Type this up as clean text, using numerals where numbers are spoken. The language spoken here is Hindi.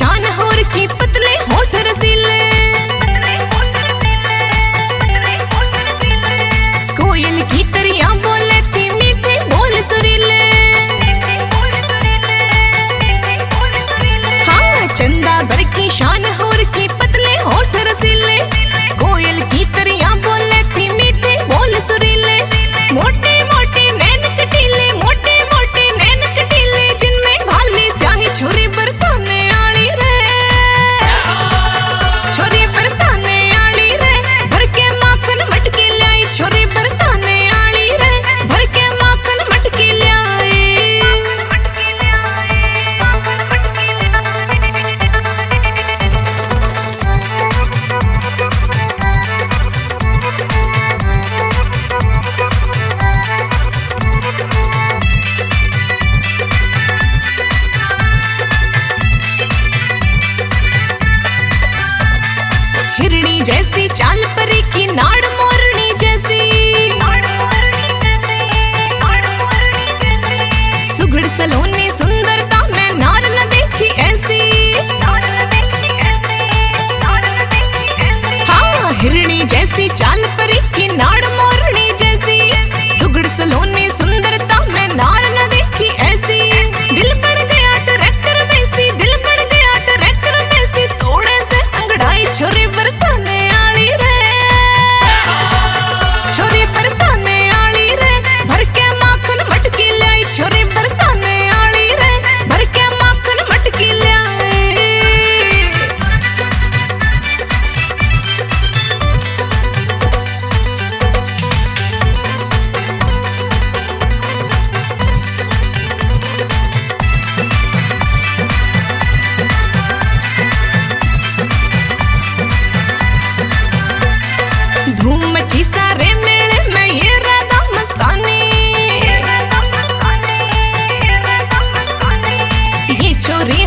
शान होर की पतले होठ रसीले, कोयल की तरियां बोले थी मीठे बोल सुरीले। हाँ चंदा भर की शान होर की पतले होठ रसीले, कोयल की तरियां बोले थी मीठे बोल सुरीले। मोटे मोटे नैन कटीले, मोटे मोटे नैन कटीले, जिनमें घाली स्याही छोरी बरसाने आली रे, छोरी बरसाने आली रे, भर के माखन मटकी लाई, छोरी बरसाने आली रे, भर के माखन मटकी लाई। हिरणी जैसी चाल परी की नाड़ मोरनी जैसी, सुघड़ सलोनी सुंदरता मैं नार न देखी ऐसी। हाँ हिरणी जैसी चाल परी की नाड़ मोरनी जैसी, सुघड़ सलोनी सुंदरता मैं नार न देखी ऐसी। दिल बढ़ गया ट्रैक्टर में सी, दिल बढ़ गया ट्रैक्टर में सी, थोड़े से अंगड़ाई छोरी बरसाने आली रे, छोरी बरसाने आली रे, भर के माखन मटकी लाई, छोरी बरसाने आली रे, भर के माखन मटकी लाई। धूम मची सारे मेले में ये राधा मस्तानी, ये छोरी